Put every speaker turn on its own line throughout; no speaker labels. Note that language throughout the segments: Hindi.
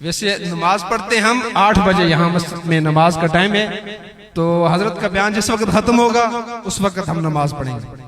वैसे नमाज पढ़ते हम 8 बजे, यहाँ मस्जिद में नमाज का टाइम है, तो हजरत का बयान जिस वक्त खत्म होगा उस वक्त हम नमाज पढ़ेंगे।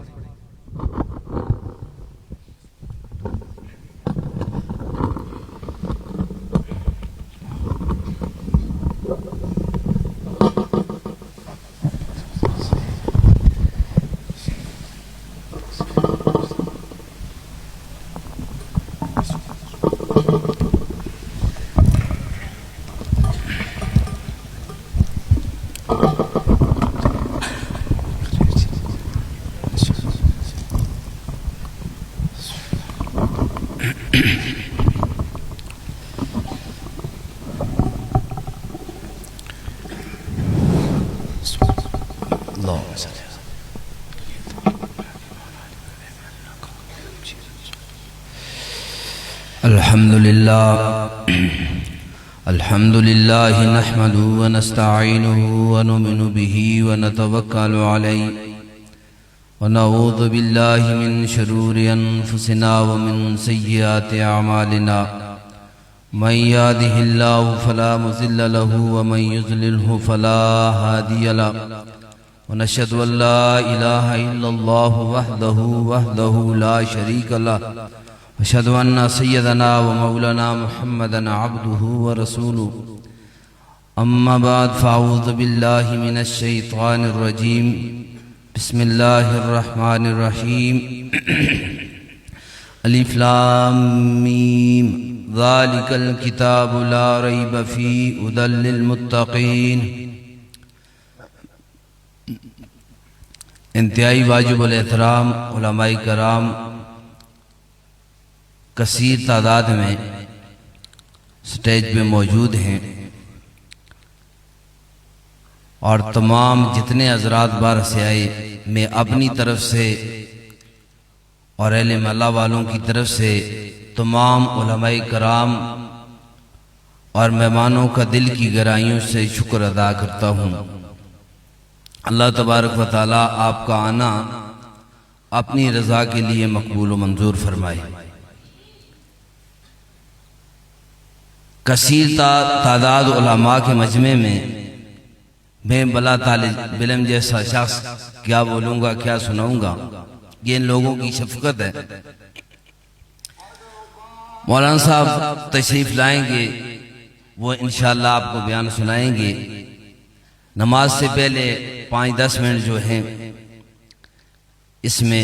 अल्हम्दुलिल्लाह नहमदुहु व नस्तईनुहु व नुमिनु बिही व नतवक्कलु अलैहि व नऊज़ु बिल्लाहि मिन शुरूरि अनफुसिना व मिन सय्यिआति अमालिना मन यहदिहिल्लाहु फला मुज़िल्ल लहु व मन युज़लिल्हु फला हादिय लहु व नशहदु अन ला इलाहा इल्लल्लाहु वहदहु ला शरीक लहु अशहदु अन्ना सय्यदना व मौलाना मुहम्मदन अब्दुहु व रसूलुहु अम्मा बाद फ़अऊज़ु बिल्लाहि मिनश शैतानिर रजीम बिस्मिल्लाहिर रहमानिर रहीम अलिफ लाम मीम ज़ालिकल किताबु ला रैब फ़ीहि हुदल लिल मुत्तक़ीन। इंतहाई वाजिबुल एहतराम उलमाए कराम कसीर तादाद में स्टेज पे मौजूद हैं और तमाम जितने हज़रात बाहर से आए, मैं अपनी तरफ से और अहले महल्ला वालों की तरफ से तमाम उलमाए कराम और मेहमानों का दिल की गहराइयों से शुक्र अदा करता हूँ। अल्लाह तबारक व तआला आपका आना अपनी रज़ा के लिए मकबूल व मंजूर फरमाए। कसीर तादाद उलमा के मजमे में मैं बला तालिब इल्म जैसा शख्स क्या बोलूँगा, क्या सुनाऊँगा, ये इन लोगों की शफ़क़त है। मौलाना साहब तशरीफ़ लाएंगे, वो इंशाअल्लाह आपको बयान सुनाएंगे। नमाज से पहले 5-10 मिनट जो हैं इसमें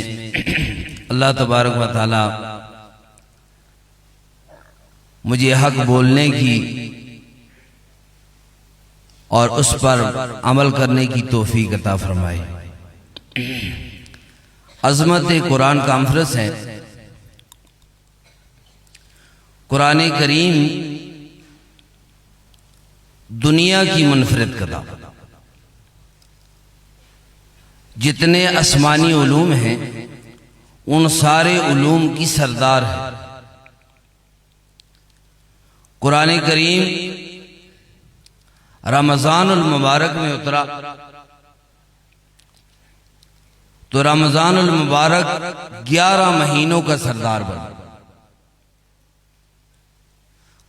अल्लाह तबारक व तआला मुझे हक बोलने की और उस पर अमल करने की तौफीक अता फरमाए। अज़मत कुरान कॉन्फ्रेंस है। कुरान करीम दुनिया की मुनफरिद किताब, जितने आसमानी उलूम हैं उन सारे उलूम की सरदार है। कुरान करीम रमज़ानुल मुबारक में उतरा तो रमज़ानुल मुबारक 11 महीनों का सरदार बना।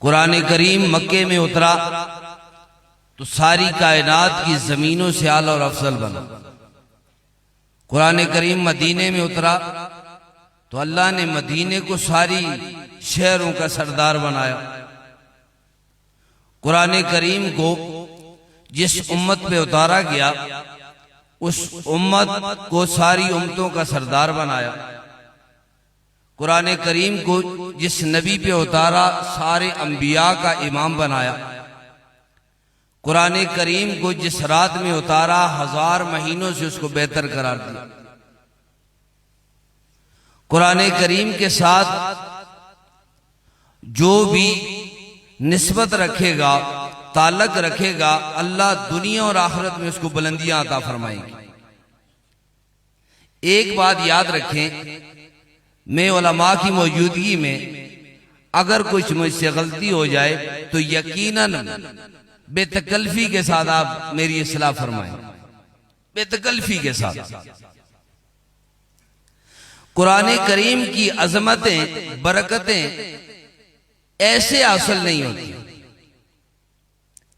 कुरान करीम मक्के में उतरा तो सारी कायनात की जमीनों से आला और अफजल बना। कुरान करीम मदीने में उतरा तो अल्लाह ने मदीने को सारी शहरों का सरदार बनाया। कुरान करीम को जिस उम्मत पे उतारा गया उस उम्मत को सारी उम्मतों का सरदार बनाया। कुरान करीम को जिस नबी पे उतारा सारे अंबिया का इमाम बनाया। कुरान करीम को जिस रात में उतारा 1000 महीनों से उसको बेहतर करार दिया। कुरान करीम के साथ जो भी निस्बत रखेगा, ताल्लुक रखेगा, अल्लाह दुनिया और आखिरत में उसको बुलंदियां अता फरमाएंगे। एक बात याद रखें, मैं उलमा की मौजूदगी में अगर कुछ मुझसे गलती हो जाए तो यकीनन बेतकल्फी के साथ आप मेरी इस्लाह फरमाएं, बेतकल्फी के साथ। कुरान करीम की अजमतें, बरकतें ऐसे हासिल नहीं होती।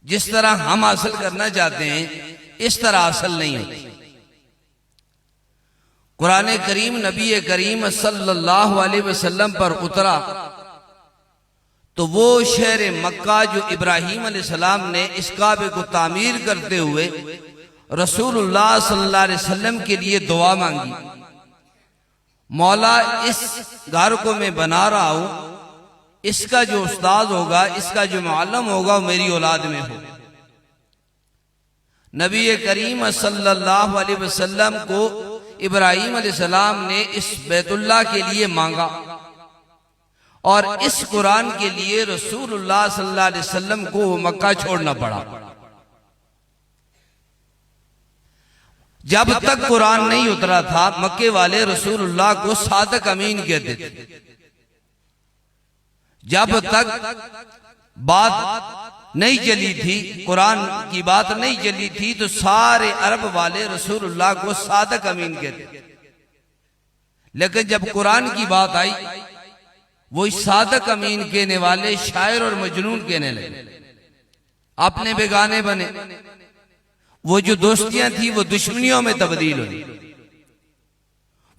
जिस तरह हम हासिल करना चाहते हैं इस तरह हासिल नहीं होती। कुरान करीम नबी करीम सल्लल्लाहु अलैहि वसल्लम पर उतरा तो वो शहर मक्का जो इब्राहीम अलैहिस्सलाम ने इस काबे को तामीर करते हुए रसूलुल्लाह सल्लल्लाहु अलैहि वसल्लम के लिए दुआ मांगी, मौला इस घर को मैं बना रहा हूं, इसका जो उस्ताद होगा, इसका जो मुअल्लिम होगा वो मेरी औलाद में हो। नबी करीम सल्लल्लाहु अलैहि वसल्लम को इब्राहीम अलैहिस्सलाम ने इस बैतुल्लाह के लिए मांगा और इस कुरान के लिए रसूलुल्लाह सल्लल्लाहु अलैहि वसल्लम को मक्का छोड़ना पड़ा। जब तक कुरान नहीं उतरा था मक्के वाले रसूलुल्लाह को सादिक अमीन कहते थे। जब तक बात नहीं चली थी, कुरान की बात नहीं चली थी, तो सारे अरब वाले रसूलुल्लाह को सादिक अमीन कहते। लेकिन जब कुरान की बात आई वो सादिक अमीन कहने वाले शायर और मजनून कहने लगे, अपने बेगाने बने। वो जो दोस्तियां थी वो दुश्मनियों में तब्दील हुई।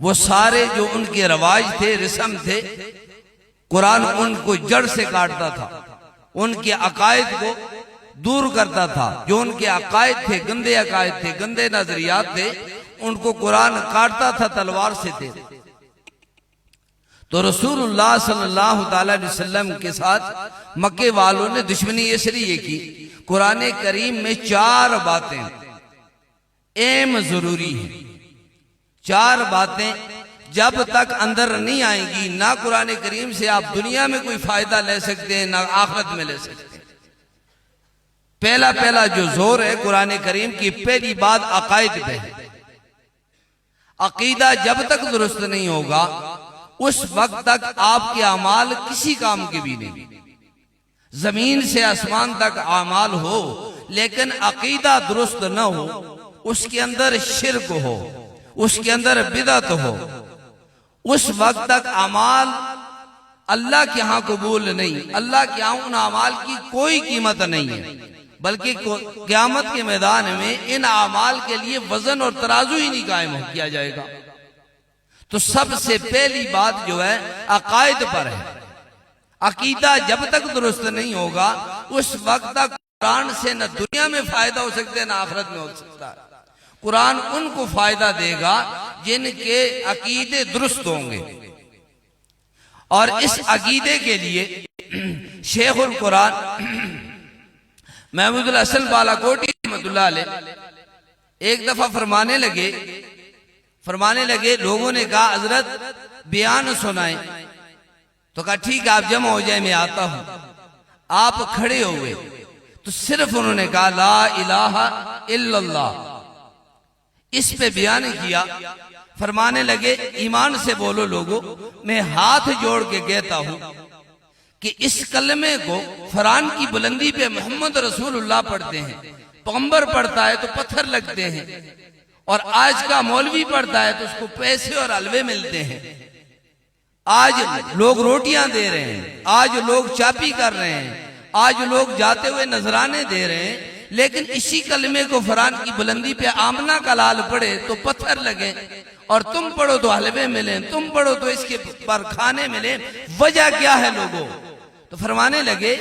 वो सारे जो उनके रवाज थे, रस्म थे, कुरान उनको जड़ से काटता था, उनके अकायद को दूर करता था। जो उनके अकायद थे, गंदे अकायद थे, गंदे नजरियात थे, उनको कुरान काटता था तलवार से थे। तो रसूलुल्लाह सल्लल्लाहु अलैहि वसल्लम के साथ मक्के वालों ने दुश्मनी इसलिए की, कुरान करीम में 4 बातें अहम जरूरी है। 4 बातें जब तक अंदर नहीं आएंगी ना कुरान करीम से आप दुनिया में कोई फायदा ले सकते हैं ना आखिरत में ले सकते हैं। पहला जो जोर है कुरान करीम की, पहली बात अकायद पे है। अकीदा जब तक दुरुस्त नहीं होगा उस वक्त तक आपके अमाल किसी काम के भी नहीं। जमीन से आसमान तक अमाल हो लेकिन अकीदा दुरुस्त न हो, उसके अंदर शिर्क हो, उसके अंदर बिदअत हो, उस वक्त तक अमाल अल्लाह के यहां कबूल नहीं। अल्लाह के यहां उन अमाल की कोई कीमत नहीं है, बल्कि क़यामत के मैदान में इन अमाल के लिए वजन और तराजू ही नहीं कायम किया जाएगा। तो सबसे पहली बात जो है अकायद पर है। अकीदा जब तक दुरुस्त नहीं होगा उस वक्त तक कुरान से न दुनिया में फायदा हो सकता है न आखिरत में हो सकता है। कुरान उनको फायदा देगा जिनके अकीदे दुरुस्त होंगे। और इस अकीदे के लिए शेखुल कुरान महमूदुल हसन बालाकोटी रहमतुल्लाह अलैह एक दफा फरमाने लगे, लोगों ने कहा हजरत बयान सुनाए। तो कहा ठीक है आप जमा हो जाए मैं आता हूं। आप खड़े हो गए तो सिर्फ उन्होंने कहा ला इलाहा इल्लल्लाह, इस पे बयान किया। फरमाने लगे ईमान से बोलो लोगों, मैं हाथ जोड़ के कहता हूं कि इस कलमे को फरान की बुलंदी पे मोहम्मद रसूलुल्लाह पढ़ते हैं, पैगंबर पढ़ता है तो पत्थर लगते हैं, और आज का मौलवी पढ़ता है तो उसको पैसे और हलवे मिलते हैं। आज लोग रोटियां दे रहे हैं, आज लोग चापी कर रहे हैं, आज लोग जाते हुए नजराने दे रहे हैं, लेकिन इसी कलमे को फरान की बुलंदी पे आमना का लाल पढ़े तो पत्थर लगे, और तुम पढ़ो तो हलवे मिले, तुम पढ़ो तो इसके पर खाने मिले। वजह क्या है लोगों? तो फरमाने लगे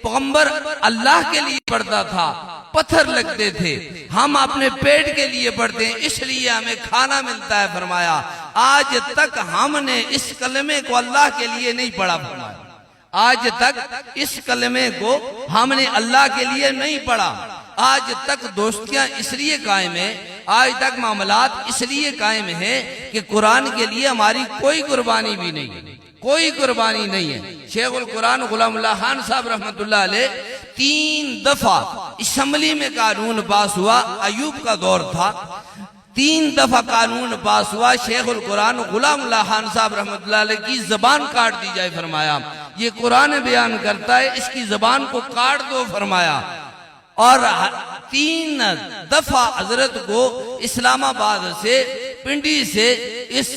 पैगंबर अल्लाह के लिए पढ़ता था, पत्थर लगते थे, हम अपने पेट के लिए पढ़ते हैं इसलिए हमें खाना मिलता है। फरमाया आज तक हमने इस कलमे को अल्लाह के लिए नहीं पढ़ा। फरमाया आज तक इस कलमे को हमने अल्लाह के लिए नहीं पढ़ा। आज तक दोस्तियां इसलिए कायम है, आज तक मामलात इसलिए कायम है कि कुरान के लिए हमारी कोई कुर्बानी भी नहीं है, कोई कुर्बानी नहीं है। शेखुल कुरान गुलामुल्लाह खान साहब रहमतुल्लाह अलैह 3 दफा असेंबली में कानून पास हुआ, अयूब का दौर था, 3 दफा कानून पास हुआ शेखुल कुरान गुलामुल्लाह खान साहब रहमतुल्लाह अलैह की जबान काट दी जाए। फरमाया ये कुरान बयान करता है, इसकी जबान को काट दो। फरमाया और 3 दफा हजरत को इस्लामाबाद से, पिंडी से इस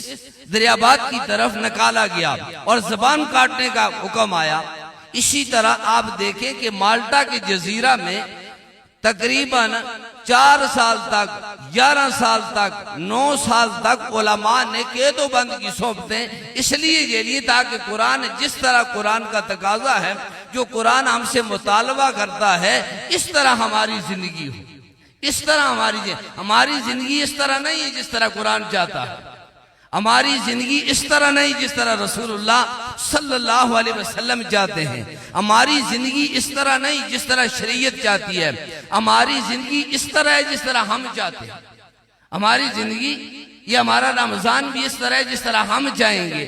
दरियाबाद की तरफ निकाला गया और जबान काटने का हुक्म आया। इसी तरह आप देखें कि माल्टा के जजीरा में तकरीबन 4 साल तक, 11 साल तक, 9 साल तक उलमा ने कैदोबंद की सोबतें इसलिए झेली ताकि कुरान जिस तरह कुरान का तकाजा है, जो कुरान हमसे मुतालबा करता है, इस तरह हमारी जिंदगी हो। इस तरह हमारी जिंदगी इस तरह नहीं है जिस तरह कुरान चाहता है। हमारी जिंदगी इस तरह नहीं जिस तरह रसूलुल्लाह सल्लल्लाहु अलैहि वसल्लम चाहते हैं। हमारी जिंदगी इस तरह नहीं जिस तरह शरीयत चाहती है। हमारी जिंदगी इस तरह है जिस तरह हम चाहते हैं। हमारी जिंदगी, ये हमारा रमजान भी इस तरह है जिस तरह हम चाहेंगे।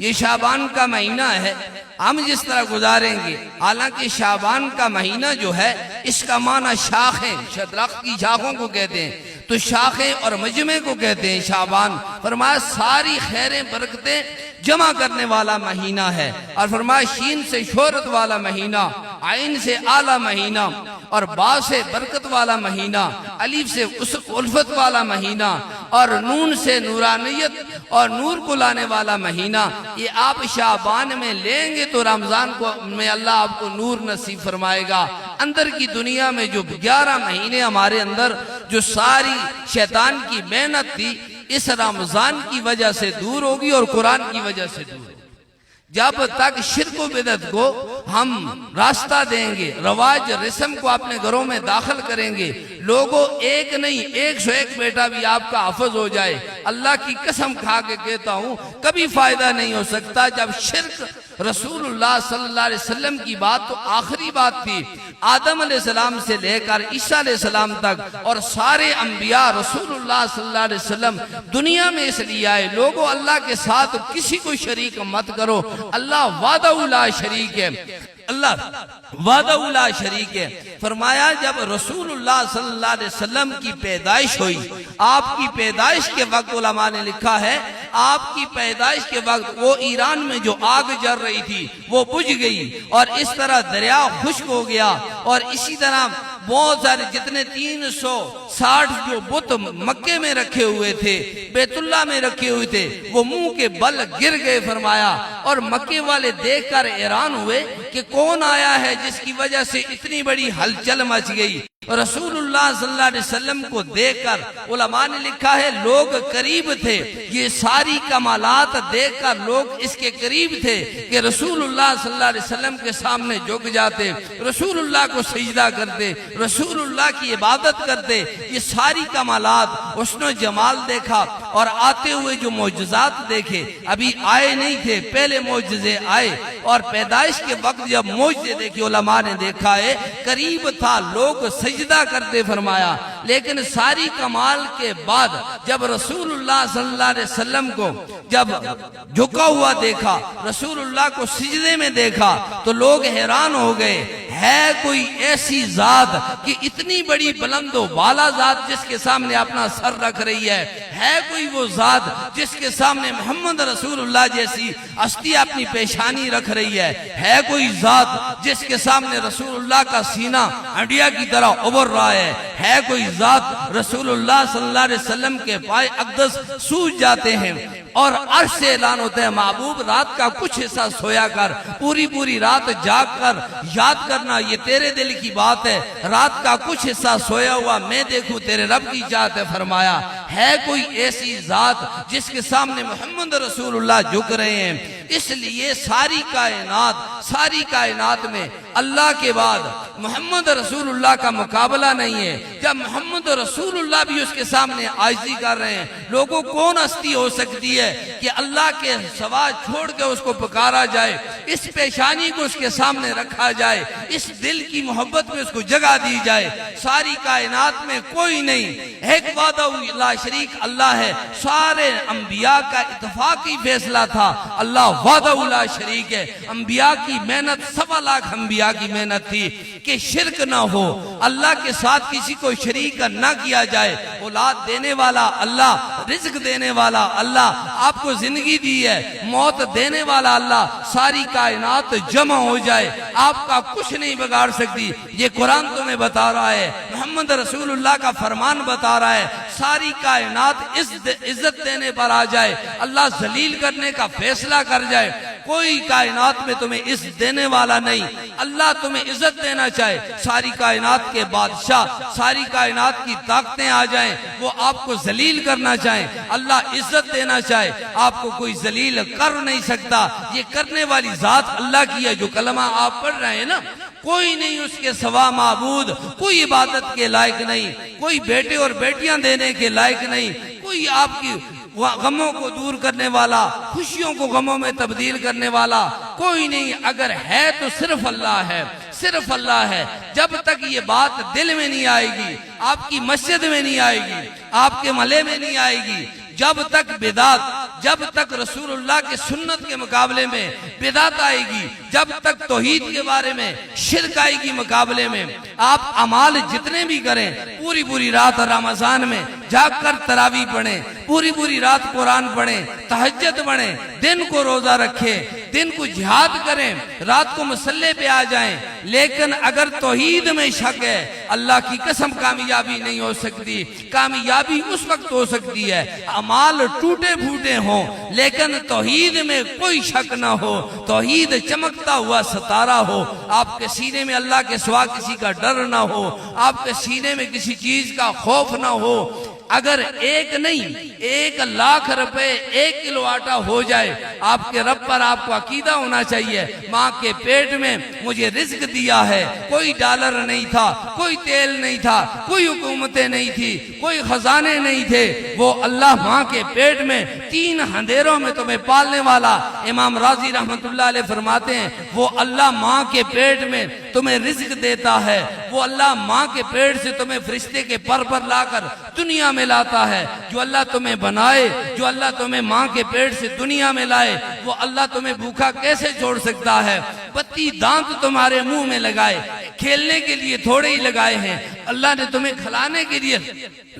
ये शाबान का महीना है, हम जिस तरह गुजारेंगे। हालांकि शाबान का महीना जो है, इसका माना शाखें, दरख्त की शाखों को कहते हैं, तो शाखें और मजमे को कहते हैं शाबान। फरमाया सारी खैरें बरकतें जमा करने वाला महीना है। और फरमाया शीन से शोहरत वाला महीना, आइन से आला महीना, और बा से बरकत वाला महीना, अलीफ से उल्फत वाला महीना, और नून से नूरानियत और नूर को लाने वाला महीना। ये आप शाबान में लेंगे तो रमजान को में अल्लाह आपको नूर नसीब फरमाएगा। अंदर की दुनिया में जो 11 महीने हमारे अंदर जो सारी शैतान की मेहनत थी, इस रमजान की वजह से दूर होगी और कुरान की वजह से दूर होगी। जब तक शिर्क व बिदअत को हम रास्ता देंगे, रवाज रस्म को अपने घरों में दाखिल करेंगे, लोगों एक नहीं 101 बेटा भी आपका हाफिज हो जाए, अल्लाह की कसम खा के कहता हूं कभी फायदा नहीं हो सकता। जब शिर्क रसूलुल्लाह सल्लल्लाहु अलैहि वसल्लम की बात तो आखिरी बात थी, आदम अलैहिस्सलाम से लेकर ईसा अलैहिस्सलाम तक, और सारे अंबिया रसूलुल्लाह सल्लल्लाहु अलैहि वसल्लम दुनिया में इसलिए आए, लोगों अल्लाह के साथ किसी को शरीक मत करो। अल्लाह वादा शरीक है, अल्लाह वादा शरीक है। फरमाया जब रसूलुल्लाह सल्लल्लाहु अलैहि वसल्लम की पैदाइश हुई, आपकी पैदाइश के वक्त उलमा ने लिखा है, आपकी पैदाइश के वक्त वो ईरान में जो आग जल रही थी वो बुझ गई, और इस तरह दरिया खुश्क हो गया। और इसी तरह बहुत सारे जितने 360 जो बुत मक्के में रखे हुए थे, बैतुल्लाह में रखे हुए थे, वो मुंह के बल गिर गए। फरमाया और मक्के वाले देखकर हैरान हुए कि कौन आया है जिसकी वजह से इतनी बड़ी हलचल मच गई। रसूलुल्लाह सल्लल्लाहु अलैहि वसल्लम को देखकर उलमा ने लिखा है लोग करीब थे, ये सारी कमालात देखकर लोग इसके करीब थे कि रसूलुल्लाह सल्लल्लाहु अलैहि वसल्लम के सामने झुक जाते, रसूलुल्लाह को सजदा करते, रसूलुल्लाह की इबादत करते। ये सारी कमालात, हुस्न जमाल देखा, और आते हुए जो मौजज़ात देखे, अभी आए नहीं थे, पहले मौजज़े आए, और पैदाइश के वक्त जब मौजज़े देखे उलमा ने देखा है करीब था, लोग सजदा करते। फरमाया लेकिन सारी कमाल के बाद जब रसूलुल्लाह सल्लल्लाहु अलैहि वसल्लम को जब झुका हुआ देखा, रसूलुल्लाह को सिजदे में देखा, तो लोग हैरान हो गए, है कोई ऐसी जात कि इतनी बड़ी बुलंद वाला जात जिसके सामने अपना सर रख रही है कोई वो जात जिसके सामने मोहम्मद रसूलुल्लाह जैसी हस्ती अपनी पेशानी रख रही है कोई जात जिसके सामने रसूलुल्लाह का सीना हंडिया की तरह उभर रहा है कोई जात रसूलुल्लाह सल्लल्लाहु अलैहि वसल्लम के पाए अक़दस सूझ जाते हैं, और अर्श से ऐलान होता है महबूब रात का कुछ हिस्सा सोया कर, पूरी रात जाग कर याद करना, ये तेरे दिल की बात है, रात का कुछ हिस्सा सोया हुआ मैं देखूं तेरे रब की चाहत है। फरमाया है कोई ऐसी जात जिसके सामने मोहम्मद रसूलुल्लाह झुक रहे हैं। इसलिए सारी कायनात में अल्लाह के बाद मोहम्मद रसूलुल्लाह का मुकाबला नहीं है। जब मोहम्मद रसूलुल्लाह भी उसके सामने आजिज़ी कर रहे हैं, लोगों कौन हस्ती हो सकती है कि अल्लाह के सवा छोड़ के उसको पुकारा जाए, इस पेशानी को उसके सामने रखा जाए, इस दिल की मोहब्बत में उसको जगह दी जाए। सारी कायनात में कोई नहीं, एक वादा ला शरीक अल्लाह है। सारे अंबिया का इत्तफाकी फैसला था, अल्लाह वादा ला शरीक है। अंबिया की मेहनत 1.25 लाख अंबिया की मेहनत थी कि शिरक ना हो, अल्लाह के साथ किसी को शरीक ना किया जाए। औलाद देने वाला अल्लाह, रिज्क देने वाला अल्लाह, आपको जिंदगी दी है, मौत देने वाला अल्लाह, सारी कायनात जमा हो जाए, आपका कुछ नहीं बिगाड़ सकती। ये कुरान तुम्हें बता रहा है, मोहम्मद रसूलुल्लाह का फरमान बता रहा है, सारी कायनात इज्जत देने पर आ जाए, अल्लाह जलील करने का फैसला कर जाए, कोई कायनात में तुम्हें इज्जत देने वाला नहीं। अल्लाह तुम्हें इज्जत देना चाहे, सारी कायनात के बादशाह, सारी कायनात की ताकतें आ जाएं, वो आपको जलील करना चाहे, अल्लाह इज्जत देना चाहे, आपको कोई जलील कर नहीं सकता। ये करने वाली जात अल्लाह की है। जो कलमा आप पढ़ रहे हैं ना, कोई नहीं उसके सवा माबूद, कोई इबादत के लायक नहीं, कोई बेटे और बेटियां देने के लायक नहीं, कोई आपकी गमों को दूर करने वाला, खुशियों को गमों में तब्दील करने वाला कोई नहीं। अगर है तो सिर्फ अल्लाह है, सिर्फ अल्लाह है। जब तक ये बात दिल में नहीं आएगी, आपकी मस्जिद में नहीं आएगी, आपके महल्ले में नहीं आएगी, जब तक बिदात, जब तक रसूलुल्लाह के सुन्नत के मुकाबले में बिदात आएगी, जब तक तौहीद के बारे में शिरक आएगी मुकाबले में, आप अमाल जितने भी करें, पूरी पूरी रात रमजान में जाग कर तरावी पढ़ें, पूरी पूरी रात कुरान पढ़ें, तहज्जुद पढ़ें, दिन को रोजा रखें, दिन को जिहाद करें, रात को मसल्ले पे आ जाएं, लेकिन अगर तौहीद में शक है, अल्लाह की कसम कामयाबी नहीं हो सकती। कामयाबी उस वक्त हो सकती है अमाल टूटे फूटे हों, लेकिन तौहीद में कोई शक ना हो, तौहीद चमकता हुआ सितारा हो, आपके सीने में अल्लाह के सिवा किसी का डर ना हो, आपके सीने में किसी चीज का खौफ ना हो। अगर एक नहीं 1 लाख रुपए 1 किलो आटा हो जाए, आपके रब पर आपको अकीदा होना चाहिए, माँ के पेट में मुझे रिज्क दिया है, कोई डॉलर नहीं था, कोई तेल नहीं था, कोई हुकूमतें नहीं थी, कोई खजाने नहीं थे, वो अल्लाह माँ के पेट में 3 अंधेरों में तुम्हें पालने वाला। इमाम राजी रहमतुल्लाह अलैह फरमाते हैं, वो अल्लाह माँ के पेट में तुम्हें रिज्क देता है, वो अल्लाह माँ के पेट से तुम्हें फरिश्ते के पर लाकर दुनिया में लाता है। जो अल्लाह तुम्हें बनाए, जो अल्लाह तुम्हें माँ के पेट से दुनिया में लाए, वो अल्लाह तुम्हें भूखा कैसे छोड़ सकता है। बत्ती दांत तुम्हारे मुंह में लगाए, खेलने के लिए थोड़े ही लगाए हैं, अल्लाह ने तुम्हें खिलाने के लिए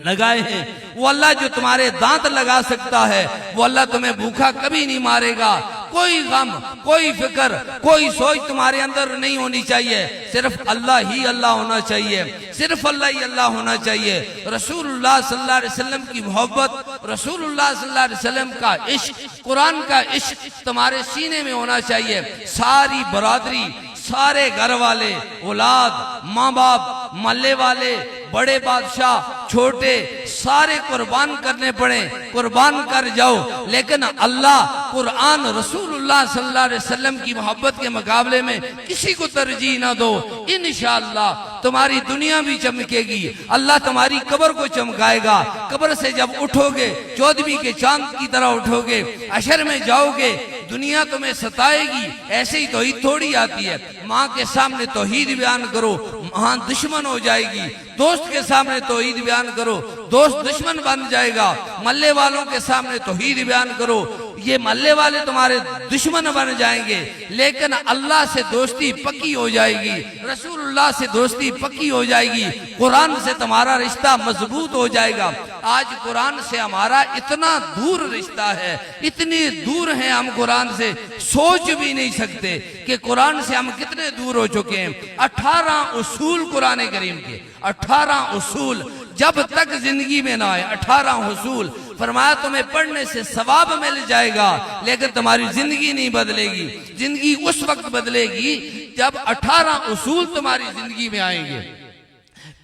लगाए हैं। वो अल्लाह जो तुम्हारे दांत लगा सकता है, वो अल्लाह तुम्हें भूखा कभी नहीं मारेगा। कोई गम, कोई फिक्र, कोई सोच तुम्हारे अंदर नहीं होनी चाहिए, सिर्फ अल्लाह ही अल्लाह होना चाहिए, सिर्फ अल्लाह ही अल्लाह होना चाहिए। रसूलुल्लाह सल्लल्लाहु अलैहि वसल्लम की मोहब्बत, रसूलुल्लाह सल्लल्लाहु अलैहि वसल्लम का इश्क, कुरान का इश्क तुम्हारे सीने में होना चाहिए। सारी बरादरी, सारे घर वाले, औलाद, माँ बाप, महल्ले वाले, बड़े बादशाह, छोटे, सारे कुर्बान करने पड़े, कुर्बान कर जाओ, लेकिन अल्लाह, कुरान, रसूलुल्लाह सल्लल्लाहु अलैहि वसल्लम की मोहब्बत के मुकाबले में किसी को तरजीह ना दो। इंशाअल्लाह तुम्हारी दुनिया भी चमकेगी, अल्लाह तुम्हारी कब्र को चमकाएगा। कब्र से जब उठोगे, 14वीं के चांद की तरह उठोगे, अशर में जाओगे, दुनिया तुम्हें सताएगी। ऐसे ही तौहीद थोड़ी आती है, माँ के सामने तौहीद बयान करो, माँ दुश्मन हो जाएगी, दोस्त के सामने तौहीद बयान करो, दोस्त दुश्मन बन जाएगा, मल्ले वालों के सामने तौहीद बयान करो, ये मल्ले वाले तुम्हारे दुश्मन बन जाएंगे। लेकिन अल्लाह से दोस्ती पक्की हो जाएगी, रसूलुल्लाह से दोस्ती पक्की हो जाएगी, कुरान से तुम्हारा रिश्ता मजबूत हो जाएगा। आज कुरान से हमारा इतना दूर रिश्ता है, इतनी दूर है हम कुरान से, सोच भी नहीं सकते कि कुरान से हम कितने दूर हो चुके हैं। 18 उसूल कुरान करीम के, 18 उसूल जब तक जिंदगी में ना आए, 18 उसूल फरमाया तुम्हें पढ़ने से सवाब मिल जाएगा, लेकिन तुम्हारी जिंदगी नहीं बदलेगी। जिंदगी उस वक्त बदलेगी जब 18 उसूल तुम्हारी जिंदगी में आएंगे।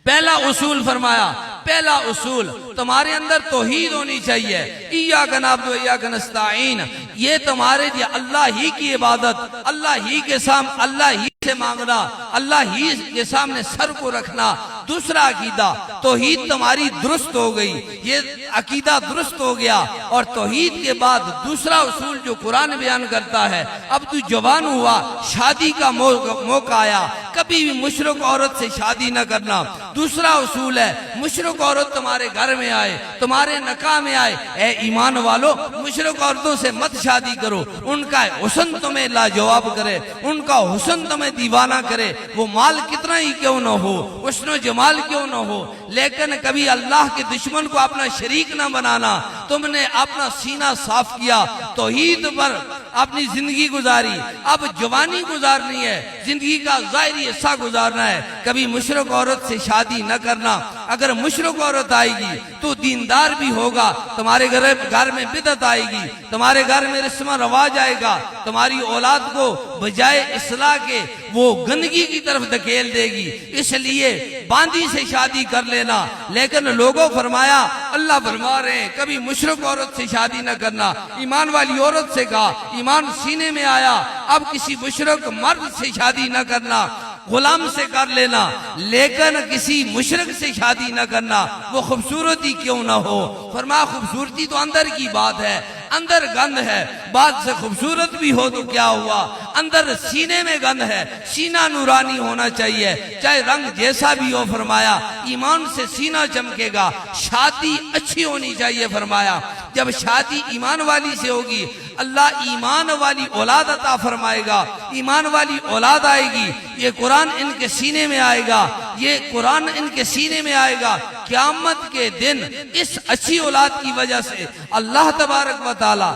पहला उसूल फरमाया, पहला उसूल तुम्हारे अंदर तौहीद होनी चाहिए। इय्याका नअबुदु व इय्याका नस्तईन, ये तुम्हारे लिए अल्लाह ही की इबादत, अल्लाह ही के सामने, अल्लाह ही से मांगना, अल्लाह ही के सामने सर को रखना। दूसरा अकीदा, तौहीद तुम्हारी दुरुस्त हो गई, ये अकीदा दुरुस्त हो गया। और तौहीद के बाद दूसरा उसूल जो कुरान बयान करता है, अब तू जवान हुआ, शादी का मौका आया, कभी भी मुशरिक औरत से शादी न करना। दूसरा उसूल है, मुशरिक औरत तुम्हारे घर में आए, तुम्हारे निकाह में आए, ए ईमान वालों, मुशरिक औरतों से मत शादी करो। उनका हुस्न तुम्हें लाजवाब करे, उनका हुस्न तुम्हें दीवाना करे, वो माल कितना ही क्यों न हो, हुस्न जमाल क्यों न हो, लेकिन कभी अल्लाह के दुश्मन को अपना शरीक न बनाना। तुमने अपना सीना साफ किया, तौहीद पर अपनी जिंदगी गुजारी, अब जवानी गुजारनी है, जिंदगी का ज़ाहिरी हिस्सा गुजारना है। कभी मुशरिक औरत से शादी न करना। अगर मुशरिक औरत आएगी तो दीनदार भी होगा, तुम्हारे घर में बिदअत आएगी, तुम्हारे घर में रस्म रवाज आएगा, तुम्हारी औलाद को बजाय इस्लाह के वो गंदगी की तरफ धकेल देगी। इसलिए बांदी से शादी कर लेना। लेकिन लोगों फरमाया, अल्लाह फरमा रहे हैं कभी मुशरिक औरत से शादी न करना। ईमान वाली औरत से कहा, ईमान सीने में आया, अब किसी मुशरिक मर्द से शादी न करना, गुलाम से कर लेना, लेकिन किसी मुशरिक से शादी न करना, वो खूबसूरती क्यों ना हो। फरमाया खूबसूरती तो अंदर की बात है, अंदर गंद है, बात से खूबसूरत भी हो तो क्या हुआ, अंदर सीने में गंद है, सीना नूरानी होना चाहिए, चाहे रंग जैसा भी हो। फरमाया ईमान से सीना चमकेगा, शादी अच्छी होनी चाहिए। फरमाया जब शादी ईमान वाली से होगी, अल्लाह ईमान वाली औलाद अता फरमाएगा, ईमान वाली औलाद आएगी, ये कुरान इनके सीने में आएगा, ये कुरान इनके सीने में आएगा। क़यामत के दिन इस अच्छी औलाद की वजह से अल्लाह तबारक व तआला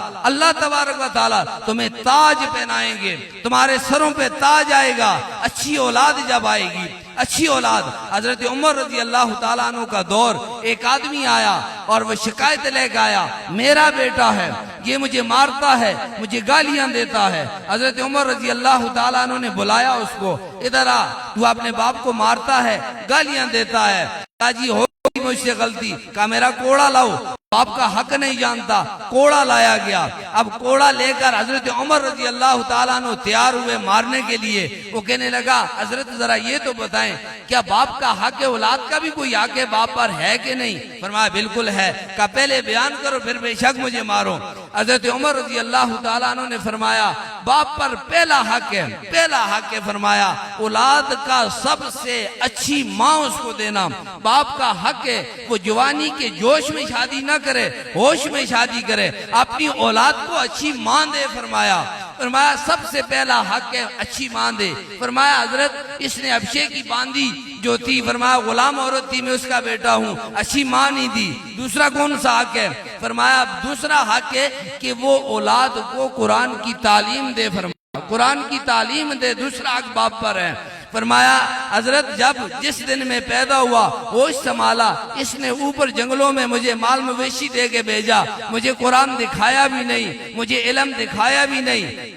तुम्हें ताज पहनाएंगे, तुम्हारे सरों पे ताज आएगा। अच्छी औलाद जब आएगी, अच्छी औलाद। हजरत उमर रजी अल्लाह ताला अन्हु का दौर, एक आदमी आया और वह शिकायत लेकर आया, मेरा बेटा है, ये मुझे मारता है, मुझे गालियां देता है। हजरत उमर रजी अल्लाह ताला अन्हु ने बुलाया उसको, इधर आ, तू अपने बाप को मारता है, गालियां देता है। जी हो मुझसे गलती, कहा मेरा कोड़ा लाओ, बाप का हक नहीं जानता। कोड़ा लाया गया। अब कोड़ा लेकर हजरत उमर रजी अल्लाह ताला अन्हु तैयार हुए मारने के लिए। वो कहने लगा, हजरत जरा ये तो बताएं, क्या बाप का हक है, औलाद का भी कोई हक है बाप पर है कि नहीं। फरमाया बिल्कुल है। कहा पहले बयान करो, फिर बेशक मुझे मारो। हजरत उमर रजी अल्लाह ताला अन्हु ने फरमाया बाप पर पहला हक है, पहला हक है। फरमाया औलाद का सबसे अच्छी माँ उसको देना, बाप का हक है वो जवानी के जोश में शादी न करे, होश में शादी करे, अपनी औलाद को अच्छी मां दे। फरमाया सबसे पहला हक है अच्छी मां दे। फरमाया हजरत इसने अभिषेक की बांधी जो थी, फरमाया गुलाम औरत थी, मैं उसका बेटा हूँ, अच्छी मां नहीं दी। दूसरा कौन सा हक है। फरमाया दूसरा हक है कि वो औलाद को कुरान की तालीम दे। फरमाया कुरान की तालीम दे, दूसरा हक बाप पर है। फरमाया हजरत जब जिस दिन में पैदा हुआ होश संभाला, इसने ऊपर जंगलों में मुझे माल मवेशी दे के भेजा, मुझे कुरान दिखाया भी नहीं, मुझे इल्म दिखाया भी नहीं।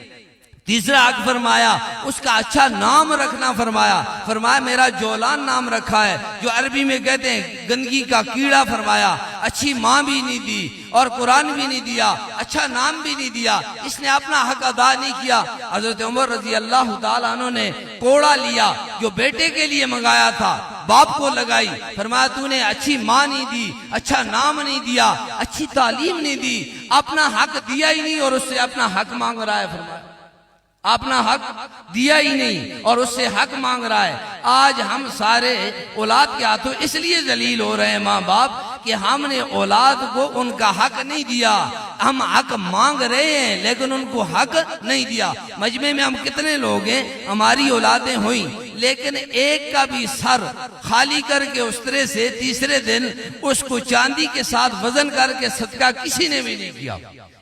तीसरा हक फरमाया उसका अच्छा नाम रखना। फरमाया मेरा जोलान नाम रखा है, जो अरबी में कहते हैं गंदगी का कीड़ा। फरमाया अच्छी माँ भी नहीं दी और कुरान भी नहीं दिया, अच्छा नाम भी नहीं दिया, इसने अपना हक अदा नहीं किया। हजरत उमर रजी अल्लाह ताला अन्हु ने कोड़ा लिया जो बेटे के लिए मंगाया था, बाप को लगाई। फरमाया तूने अच्छी माँ नहीं दी, अच्छा नाम नहीं दिया, अच्छी तालीम नहीं दी, अपना हक दिया ही नहीं और उससे अपना हक मांग रहा है। फरमाया अपना हक दिया ही नहीं और उससे हक मांग रहा है। आज हम सारे औलाद के हाथों इसलिए जलील हो रहे हैं माँ बाप कि हमने औलाद को उनका हक नहीं दिया। हम हक मांग रहे हैं लेकिन उनको हक नहीं दिया। मजमे में हम कितने लोग हैं, हमारी औलादें हुई लेकिन एक का भी सर खाली करके उस तरह से तीसरे दिन उसको चांदी के साथ वजन करके सदका किसी ने भी नहीं किया।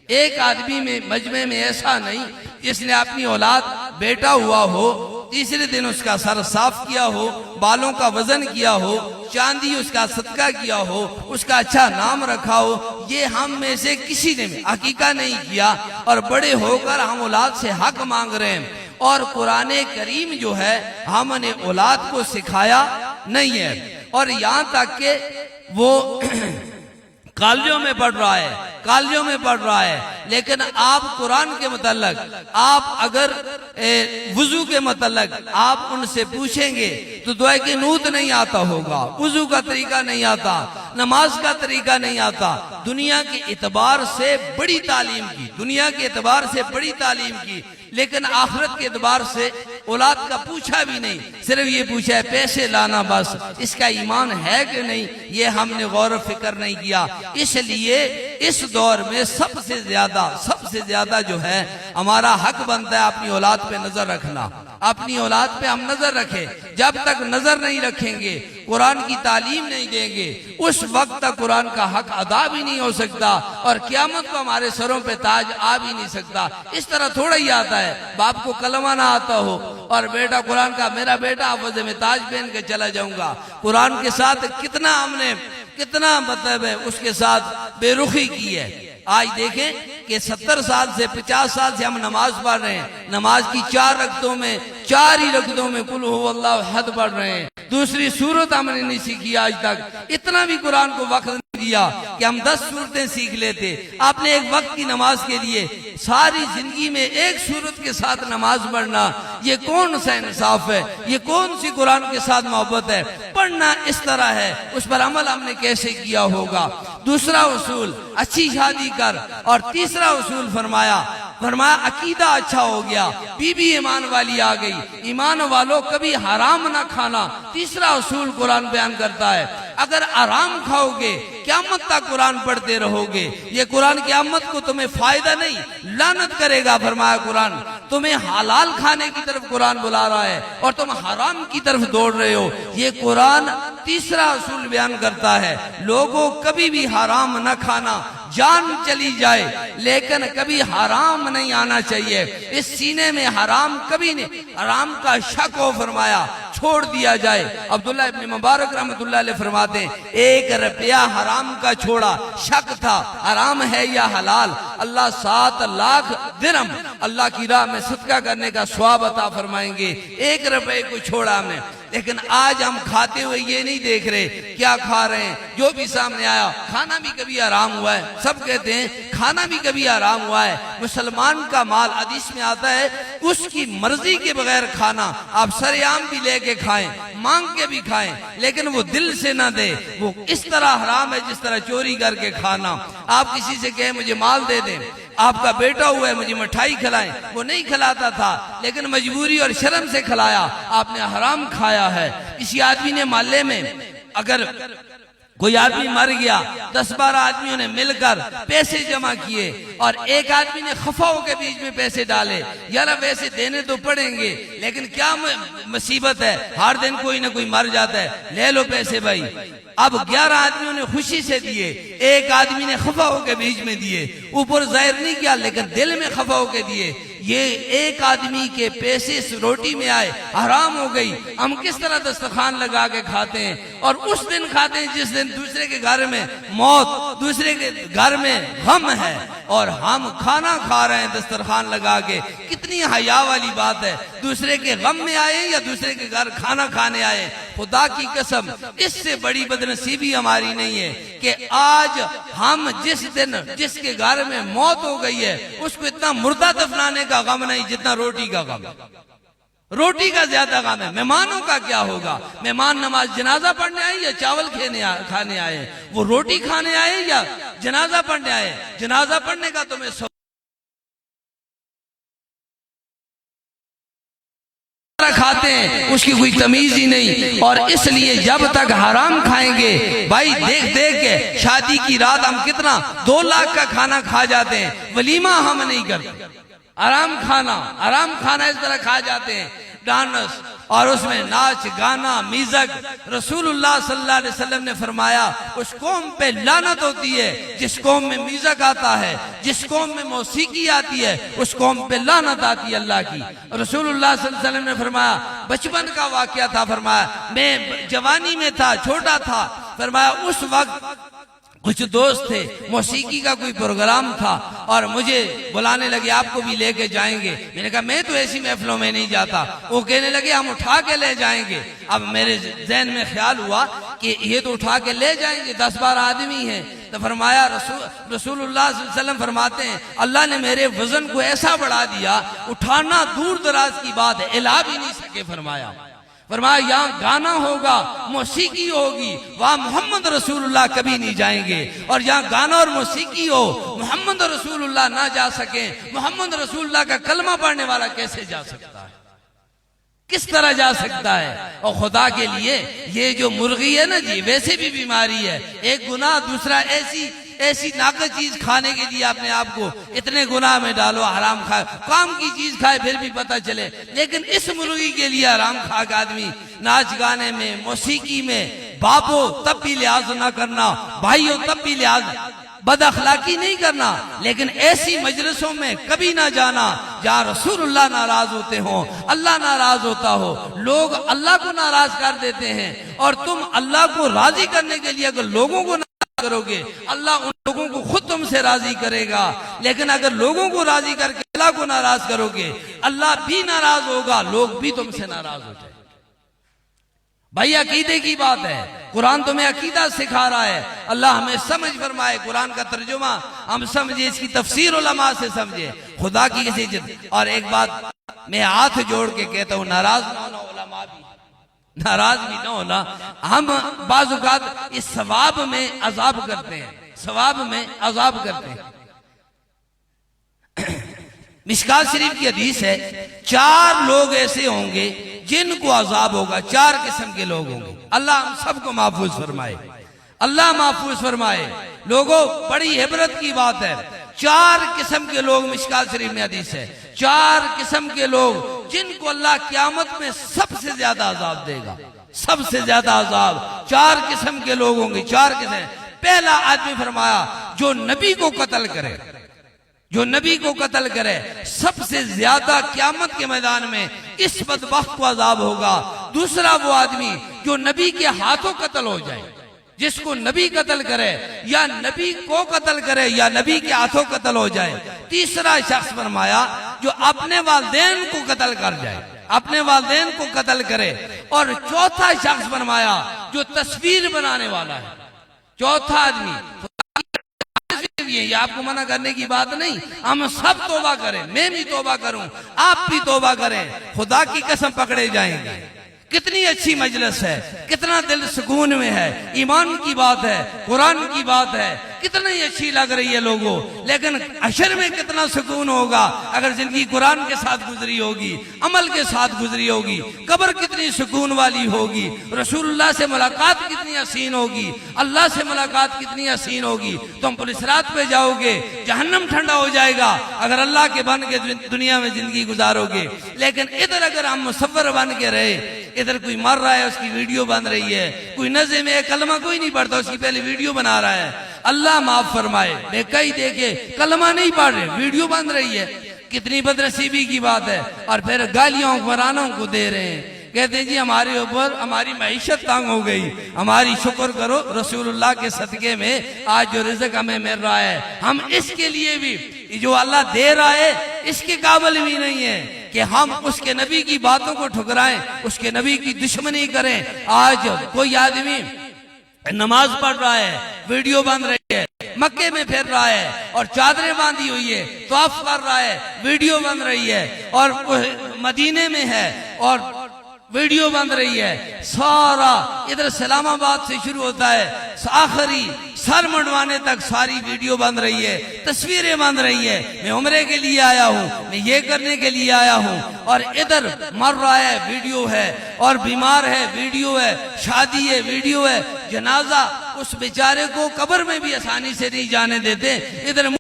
एक आदमी में मजमे में ऐसा नहीं जिसने अपनी औलाद बेटा हुआ हो, तीसरे दिन उसका सर साफ किया हो, बालों का वजन किया हो, चांदी उसका सदका किया हो, उसका अच्छा नाम रखा हो। ये हम में से किसी ने भी हकीका नहीं किया और बड़े होकर हम औलाद से हक मांग रहे हैं। और कुरान करीम जो है हमने औलाद को सिखाया नहीं है और यहाँ तक के वो कॉलेजों में पढ़ रहा है, कॉलेजों में पढ़ रहा है, लेकिन आप कुरान के मतलब आप अगर वुजू के मतलब आप उनसे पूछेंगे तो दुआ की नूत नहीं आता होगा, वुजू का तरीका नहीं आता, नमाज का तरीका नहीं आता। दुनिया के एतबार से बड़ी तालीम की, दुनिया के एतबार से बड़ी तालीम की, लेकिन आखिरत के एतबार से औलाद का पूछा भी नहीं, सिर्फ ये पूछा है पैसे लाना बस, इसका ईमान है कि नहीं ये हमने गौर फिक्र नहीं किया। इसलिए इस दौर में सबसे ज्यादा सबसे ज्यादा जो है हमारा हक बनता है अपनी औलाद पे नजर रखना। अपनी औलाद पे हम नजर रखें। जब तक नजर नहीं रखेंगे, कुरान की तालीम नहीं देंगे, उस वक्त तक कुरान का हक अदा भी नहीं हो सकता और क़यामत को हमारे सरों पे ताज आ भी नहीं सकता। इस तरह थोड़ा ही आता है बाप को कलमा ना आता हो और बेटा कुरान का, मेरा बेटा हाफ़िज़ में ताज पहन के चला जाऊंगा। कुरान के साथ कितना मतलब है उसके साथ बेरुखी की है। आज देखें कि 70 साल से 50 साल से हम नमाज पढ़ रहे हैं। नमाज की 4 रकतों में 4 ही रकतों में कुल हु अल्लाहु अहद पढ़ रहे हैं। दूसरी सूरत हमने नहीं सीखी आज तक। इतना भी कुरान को वक्त नहीं दिया कि हम 10 सूरतें सीख लेते। आपने एक वक्त की नमाज के लिए सारी जिंदगी में एक सूरत के साथ नमाज पढ़ना, ये कौन सा इंसाफ है? ये कौन सी कुरान के साथ मोहब्बत है? पढ़ना इस तरह है, उस पर अमल हमने कैसे किया होगा। दूसरा उसूल, अच्छी शादी कर। और तीसरा उसूल फरमाया अकीदा अच्छा हो गया, बीबी ईमान वाली आ गई। ईमान वालों कभी हराम ना खाना, तीसरा उसूल कुरान बयान करता है। अगर आराम खाओगे क़यामत तक कुरान पढ़ते रहोगे, ये कुरान क़यामत को तुम्हें फायदा नहीं लानत करेगा। फरमाया कुरान तुम्हें हलाल खाने की तरफ कुरान बुला रहा है और तुम हराम की तरफ दौड़ रहे हो। ये कुरान तीसरा उसूल बयान करता है, लोगों कभी भी हराम न खाना, जान चली जाए लेकिन कभी हराम नहीं आना चाहिए। इस सीने में हराम कभी नहीं, हराम का शक हो फरमाया छोड़ दिया जाए। अब्दुल्ला इब्न मुबारक रहमतुल्लाह अलैह फरमाते हैं 1 रुपया हराम का छोड़ा, शक था हराम है या हलाल, अल्लाह 7 लाख दिरहम अल्लाह की राह में सदका करने का सवाब अता फरमाएंगे। 1 रुपए को छोड़ा हमने। लेकिन आज हम खाते हुए ये नहीं देख रहे क्या खा रहे हैं, जो भी सामने आया। खाना भी कभी आराम हुआ है, सब कहते हैं खाना भी कभी आराम हुआ है। मुसलमान का माल हदीस में आता है उसकी मर्जी के बगैर खाना, आप सरेआम भी लेके खाएं, मांग के भी खाएं, लेकिन वो दिल से ना दे, वो इस तरह हराम है जिस तरह चोरी करके खाना। आप किसी से कहें मुझे माल दे दें, आपका बेटा हुआ है मुझे मिठाई खिलाएं, वो नहीं खिलाता था लेकिन मजबूरी और शर्म से खिलाया, आपने हराम खाया है। किसी आदमी ने मोहल्ले में अगर कोई आदमी मर गया, 10-12 आदमियों ने मिलकर पैसे जमा किए और एक आदमी ने खफाओं के बीच में पैसे डाले, यार वैसे देने तो पड़ेंगे लेकिन क्या मुसीबत है, हर दिन कोई ना कोई मर जाता है, ले लो पैसे भाई। अब 11 आदमियों ने खुशी से दिए, एक आदमी ने खफा होकर बीच में दिए, ऊपर जाहिर नहीं किया लेकिन दिल में खफा होकर दिए। ये एक आदमी के पैसे इस रोटी में आए, हराम हो गई। हम किस तरह दस्तरखान लगा के खाते हैं और उस दिन खाते हैं जिस दिन दूसरे के घर में मौत, दूसरे के घर में गम है और हम खाना खा रहे हैं दस्तरखान लगा के। कितनी हया वाली बात है, दूसरे के गम में आए या दूसरे के घर खाना खाने आए। खुदा की कसम इससे बड़ी बदनसीबी हमारी नहीं है कि आज हम जिस दिन जिसके घर में मौत हो गई है उसको इतना मुर्दा दफनाने का गम नहीं जितना रोटी का गम। रोटी का ज्यादा गम है। मेहमानों का क्या होगा? मेहमान नमाज जनाजा पढ़ने आए या चावल खाने आए? वो रोटी खाने आए या जनाजा पढ़ने आए? जनाजा पढ़ने का तुम्हें खाते हैं, उसकी कोई तमीज ही नहीं। और इसलिए जब तक हराम खाएंगे, भाई देख देख के शादी की रात हम कितना 2 लाख का खाना खा जाते हैं, वलीमा हम नहीं करते। आराम खाना इस तरह खा जाते हैं, डांस और उसमें नाच गाना म्यूजिक। रसूलुल्लाह सल्लल्लाहु अलैहि वसल्लम ने फरमाया उस कौम पे लानत होती है जिस कौम में म्यूजिक आता है, जिस कौम में मौसीकी आती है, उस कौम पे लानत आती है अल्लाह की। रसूलुल्लाह सल्लल्लाहु अलैहि वसल्लम ने फरमाया, बचपन का वाकया था, फरमाया मैं जवानी में था, छोटा था, फरमाया उस वक्त कुछ दोस्त थे, मौसीकी का कोई प्रोग्राम था और मुझे बुलाने लगे आपको भी लेके जाएंगे। मैंने कहा मैं तो ऐसी महफिलों में नहीं जाता। वो कहने लगे हम उठा के ले जाएंगे। अब मेरे जहन में ख्याल हुआ कि ये तो उठा के ले जाएंगे, 10-12 आदमी हैं। तो फरमाया रसूलुल्लाह सल्लल्लाहु अलैहि वसल्लम फरमाते हैं अल्लाह ने मेरे वजन को ऐसा बढ़ा दिया, उठाना दूर दराज की बात है, हिला भी नहीं सके। फरमाया यहाँ गाना होगा, मौसीकी होगी, वहाँ मोहम्मद रसूलुल्लाह कभी नहीं जाएंगे। और यहाँ गाना और मौसीकी हो, मोहम्मद रसूलुल्लाह ना जा सके, मोहम्मद रसूलुल्लाह का कलमा पढ़ने वाला कैसे जा सकता है? किस तरह जा सकता है? और खुदा के लिए ये जो मुर्गी है ना जी, वैसे भी बीमारी है। एक गुनाह, दूसरा ऐसी ऐसी नाकस चीज खाने के लिए अपने आप को इतने गुनाह में डालो, हराम खाए, काम की चीज खाए फिर भी पता चले। लेकिन इस मुर्गी के लिए हराम खा के आदमी नाच गाने में, मौसीकी में, बापो तब भी लिहाज ना करना, भाइयों तब भी लिहाज, बद अखलाकी नहीं करना। लेकिन ऐसी मजलिसों में कभी ना जाना जहाँ रसूलुल्लाह नाराज होते हो, अल्लाह नाराज होता हो। लोग अल्लाह को नाराज कर देते हैं और तुम अल्लाह को राजी करने के लिए अगर लोगों को नाराज करोगे, अल्लाह उन लोगों को खुद तुमसे राजी करेगा। लेकिन अगर लोगों को राजी करके अल्लाह को नाराज करोगे, अल्लाह भी नाराज होगा, लोग भी तुमसे नाराज हो जाए। भाई अकीदे की बात है, कुरान तुम्हें अकीदा सिखा रहा है। अल्लाह हमें समझ फरमाए, कुरान का तर्जुमा हम समझे, इसकी तफसीर उलमा से समझे, खुदा की किसी इज्जत। और एक बात मैं हाथ जोड़ के कहता हूँ, नाराज ना होना, उलमा भी नाराज भी ना होना। हम बाज़ औक़ात इस सवाब में अजाब करते हैं, सवाब में अजाब करते हैं। मिशकात शरीफ की हदीस है, 4 लोग ऐसे होंगे जिनको अजाब होगा, 4 किस्म के लोग होंगे। अल्लाह हम सबको महफूज फरमाए, अल्लाह महफूज फरमाए। लोगों, बड़ी इबरत की बात है, 4 किस्म के लोग, मिशकात शरीफ में हदीस है, 4 किस्म के लोग जिनको अल्लाह क़यामत में सबसे ज्यादा अजाब देगा, सबसे ज्यादा अजाब। 4 किस्म के लोग होंगे, 4 किस्म। पहला आदमी फरमाया जो नबी को कत्ल करे, जो नबी को कत्ल करे, सबसे ज्यादा क़यामत के मैदान में इस बदबख्त को अजाब होगा। दूसरा वो आदमी जो नबी के हाथों कत्ल हो जाए, जिसको नबी कत्ल करे या नबी को कत्ल करे या नबी के हाथों कत्ल हो जाए। तीसरा शख्स फरमाया जो अपने वालिदैन को कत्ल कर जाए, अपने वालिदैन को कत्ल करे। और चौथा शख्स फरमाया जो तस्वीर बनाने वाला है, चौथा आदमी। ये आपको मना करने की बात नहीं, हम सब तौबा करें, मैं भी तौबा करूं, आप भी तौबा करें, खुदा की कसम पकड़े जाएंगे। कितनी अच्छी मजलिस है, कितना दिल सुकून में है, ईमान की बात है, कुरान की बात है, कितनी अच्छी लग रही है लोगों। लेकिन अशर में कितना सुकून होगा अगर जिंदगी कुरान के साथ गुजरी होगी, अमल के साथ गुजरी होगी। कब्र कितनी सुकून वाली होगी, रसूलुल्लाह से मुलाकात कितनी हसीन होगी, अल्लाह से मुलाकात कितनी हसीन होगी। तुम पुलिस रात पे जाओगे, जहन्नम ठंडा हो जाएगा अगर अल्लाह के बन के दुनिया में जिंदगी गुजारोगे। लेकिन इधर अगर हम मुसव्वर बन के रहे, इधर कोई मर रहा है उसकी वीडियो बन रही है, कोई नज़े में कलमा कोई नहीं पढ़ता उसकी पहले वीडियो बना रहा है, अल्लाह माफ फरमाए। मैं कई देखे कलमा नहीं पढ़ रहे, वीडियो बन रही है, कितनी बदनसीबी की बात है। और फिर गालियां हुक्मरानों को दे रहे हैं, कहते हैं जी हमारे ऊपर हमारी मईशत तंग हो गई, हमारी शुक्र करो रसूलुल्लाह के सदके में आज जो रिज़्क हमें मिल रहा है, हम इसके लिए भी जो अल्लाह दे रहा है इसके काबिल भी नहीं है कि हम उसके नबी की बातों को ठुकराएं, उसके नबी की दुश्मनी करें। आज कोई आदमी नमाज पढ़ रहा है, वीडियो बन रही है, मक्के में फिर रहा है और चादरें बांधी हुई है, तवाफ कर रहा है, वीडियो बन रही है, और मदीने में है और वीडियो बन रही है। सारा इधर इस्लामाबाद से शुरू होता है, आखिरी सर मुंडवाने तक सारी वीडियो बन रही है, तस्वीरें बन रही है। मैं उम्रे के लिए आया हूँ, मैं ये करने के लिए आया हूँ, और इधर मर रहा है, वीडियो है, और बीमार है, वीडियो है, शादी है, वीडियो है, जनाजा, उस बेचारे को कब्र में भी आसानी से नहीं जाने देते। इधर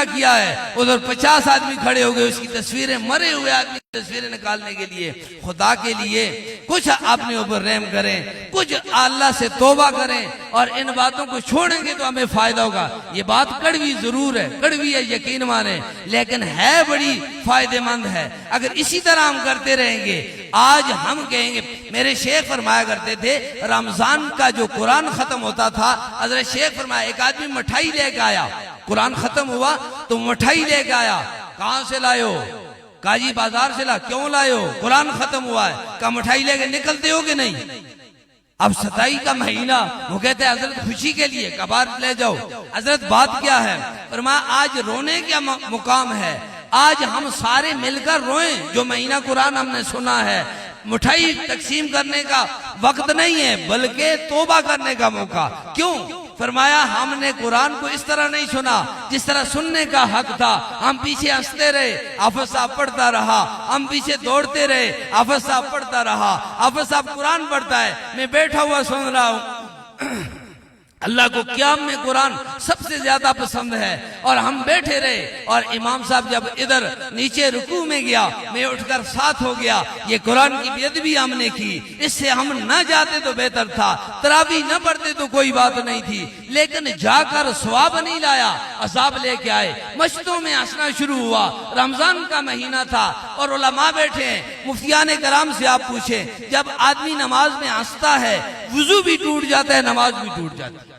किया है, उधर 50 आदमी खड़े हो गए उसकी तस्वीरें, मरे हुए आदमी की तस्वीरें निकालने के लिए। खुदा के लिए कुछ अपने ऊपर रहम करें, कुछ अल्लाह से तौबा करें, और इन बातों को छोड़ेंगे तो हमें फायदा होगा। ये बात कड़वी जरूर है, कड़वी है, यकीन माने, लेकिन है बड़ी फायदेमंद है। अगर इसी तरह हम करते रहेंगे, आज हम कहेंगे, मेरे शेख फरमाया करते थे, रमजान का जो कुरान खत्म होता था, हज़रत शेख फरमाया एक आदमी मिठाई लेके आया, कुरान खत्म हुआ तो मिठाई लेके आया। कहां से लायो? काजी बाजार से ला। क्यों लायो? कुरान खत्म हुआ है। का मिठाई लेके निकलते हो कि नहीं? अब 27 का महीना, वो कहते हैं हजरत खुशी के लिए कबार ले जाओ। हजरत बात क्या है? फरमाया आज रोने का मुकाम है, आज हम सारे मिलकर रोएं जो महीना कुरान हमने सुना है। मिठाई तकसीम करने का वक्त नहीं है, बल्कि तौबा करने का मौका। क्यों? फरमाया हमने कुरान को इस तरह नहीं सुना जिस तरह सुनने का हक था। हम पीछे हंसते रहे, हाफिज साहब पढ़ता रहा, हम पीछे दौड़ते रहे, हाफिज साहब पढ़ता रहा। हाफिज साहब कुरान पढ़ता है, मैं बैठा हुआ सुन रहा हूँ। अल्लाह को क़याम में कुरान सबसे ज्यादा पसंद है। और हम बैठे रहे और इमाम साहब जब इधर नीचे रुकू में गया, मैं उठकर साथ हो गया। ये कुरान की बेअदबी हमने की, इससे हम न जाते तो बेहतर था, तरावी न पढ़ते तो कोई बात नहीं थी, लेकिन जाकर सवाब नहीं लाया, अजाब लेके आए। मस्जिदों में हंसना शुरू हुआ। रमजान का महीना था और उलमा बैठे हैं। मुफ्तियाने कराम से आप पूछें, जब आदमी नमाज में हंसता है वुजू भी टूट जाता है, नमाज भी टूट जाती है।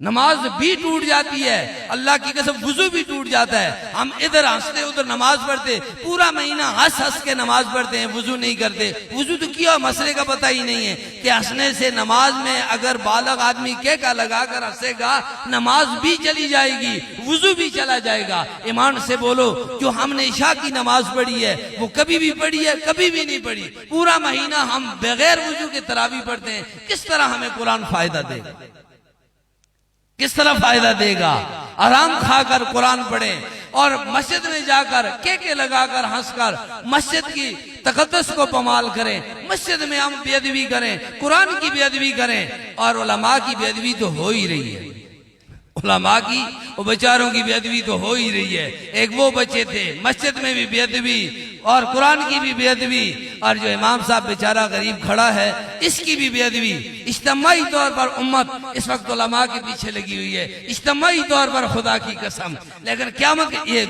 नमाज भी टूट जाती है, अल्लाह की कसम वुजू भी टूट जाता है। हम इधर हंसते उधर नमाज पढ़ते, पूरा महीना हंस हंस के नमाज पढ़ते हैं, वुजू नहीं करते। वुजू तो किया मसले का पता ही नहीं है कि हंसने से नमाज में अगर बालग आदमी क्या लगा कर हंसेगा, नमाज भी चली जाएगी, वुजू भी चला जाएगा। ईमान से बोलो, जो हमने इशा की नमाज पढ़ी है वो कभी भी पढ़ी है, कभी भी नहीं पढ़ी। पूरा महीना हम बगैर वुजू के तरावी पढ़ते हैं। किस तरह हमें कुरान फायदा देगा, किस तरह फायदा देगा? आराम खाकर कुरान पढ़ें और मस्जिद में जाकर के लगाकर हंसकर मस्जिद की तकद्दस को पमाल करें। मस्जिद में हम बेअदबी करें, कुरान की बेअदबी करें, और उलमा की बेअदबी तो हो ही रही है। उलमा की वो बेचारों की बेअदबी तो हो ही रही है। एक वो बच्चे थे, मस्जिद में भी बेअदबी और कुरान की भी बेअदबी, और जो इमाम साहब बेचारा गरीब खड़ा है इसकी भी बेअदबी। इज्तिमाई तौर पर उम्मत इस वक्त उलमा के पीछे लगी हुई है, इज्तिमाई तौर पर, खुदा की कसम। लेकिन क़यामत ये